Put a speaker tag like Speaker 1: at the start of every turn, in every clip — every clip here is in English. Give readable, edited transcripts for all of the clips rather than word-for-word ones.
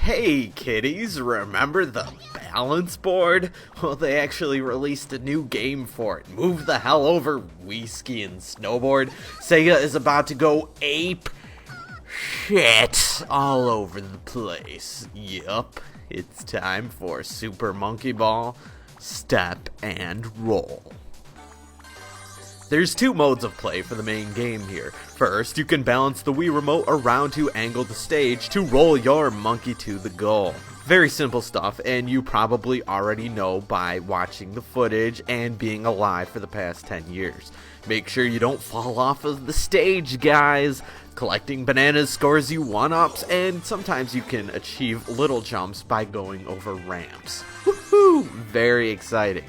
Speaker 1: Hey kiddies, remember the balance board? Well, they actually released a new game for it. Move the hell over, Wii Ski and Snowboard. Sega is about to go ape shit all over the place. Yup, it's time for Super Monkey Ball, Step and Roll. There's two modes of play for the main game here. First, you can balance the Wii Remote around to angle the stage to roll your monkey to the goal. Very simple stuff, and you probably already know by watching the footage and being alive for the past 10 years. Make sure you don't fall off of the stage, guys! Collecting bananas scores you 1-ups, and sometimes you can achieve little jumps by going over ramps. Woohoo! Very exciting.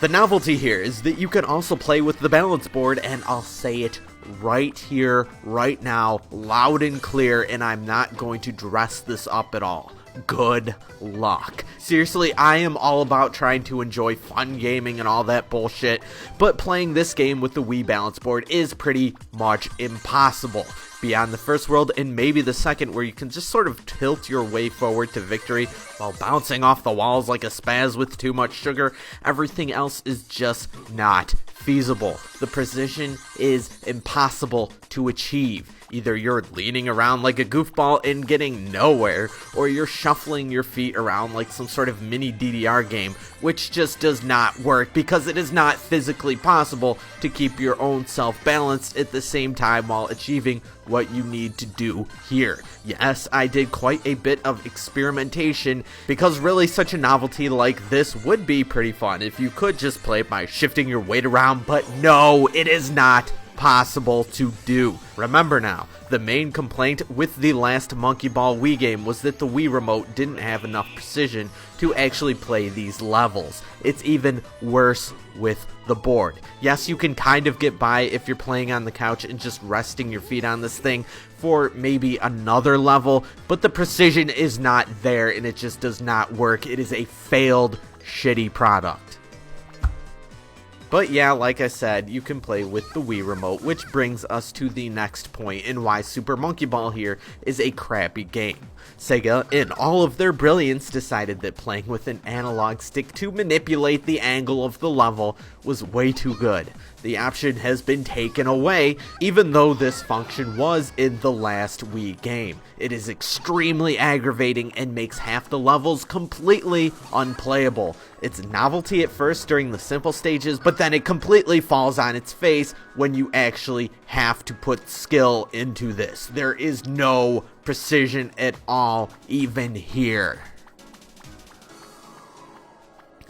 Speaker 1: The novelty here is that you can also play with the balance board, and I'll say it right here, right now, loud and clear, and I'm not going to dress this up at all. Good luck. Seriously, I am all about trying to enjoy fun gaming and all that bullshit, but playing this game with the Wii balance board is pretty much impossible. Beyond the first world and maybe the second, where you can just sort of tilt your way forward to victory while bouncing off the walls like a spaz with too much sugar, everything else is just not feasible. The precision is impossible to achieve. Either you're leaning around like a goofball and getting nowhere, or you're shuffling your feet around like some sort of mini DDR game, which just does not work because it is not physically possible to keep your own self balanced at the same time while achieving what you need to do here. Yes, I did quite a bit of experimentation because really such a novelty like this would be pretty fun if you could just play by shifting your weight around, but no, it is not possible to do. Remember now, the main complaint with the last Monkey Ball Wii game was that the Wii Remote didn't have enough precision to actually play these levels. It's even worse with the board. Yes, you can kind of get by if you're playing on the couch and just resting your feet on this thing for maybe another level, but the precision is not there and it just does not work. It is a failed, shitty product. But yeah, like I said, you can play with the Wii Remote, which brings us to the next point in why Super Monkey Ball here is a crappy game. Sega, in all of their brilliance, decided that playing with an analog stick to manipulate the angle of the level was way too good. The option has been taken away, even though this function was in the last Wii game. It is extremely aggravating and makes half the levels completely unplayable. It's a novelty at first during the simple stages, but then it completely falls on its face when you actually have to put skill into this. There is no precision at all, even here.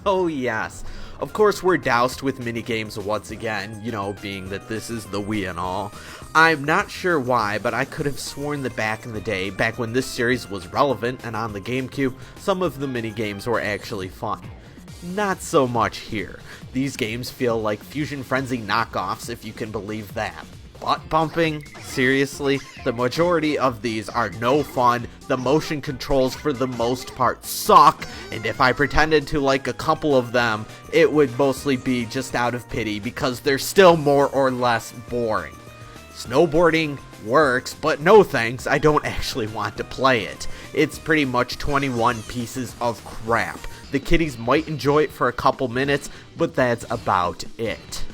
Speaker 1: Oh yes, of course we're doused with minigames once again, you know, being that this is the Wii and all. I'm not sure why, but I could have sworn that back in the day, back when this series was relevant and on the GameCube, some of the minigames were actually fun. Not so much here. These games feel like Fusion Frenzy knockoffs, if you can believe that. Butt bumping? Seriously? The majority of these are no fun, the motion controls for the most part suck, and if I pretended to like a couple of them, it would mostly be just out of pity because they're still more or less boring. Snowboarding works, but no thanks, I don't actually want to play it. It's pretty much 21 pieces of crap. The kiddies might enjoy it for a couple minutes, but that's about it.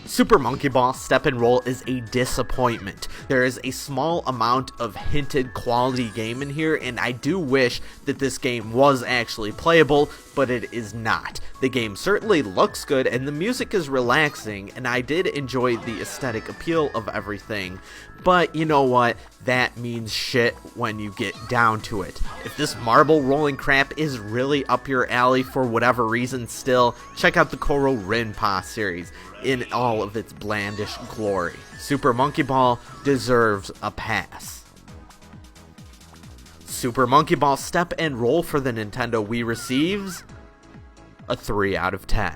Speaker 1: Super Monkey Ball Step and Roll is a disappointment. There is a small amount of hinted quality game in here, and I do wish that this game was actually playable, but it is not. The game certainly looks good, and the music is relaxing, and I did enjoy the aesthetic appeal of everything, but you know what? That means shit when you get down to it. If this marble rolling crap is really up your alley for whatever reason still, check out the Koro Rinpa series in all of its blandish glory. Super Monkey Ball deserves a pass. Super Monkey Ball Step and Roll for the Nintendo Wii receives a 3 out of 10.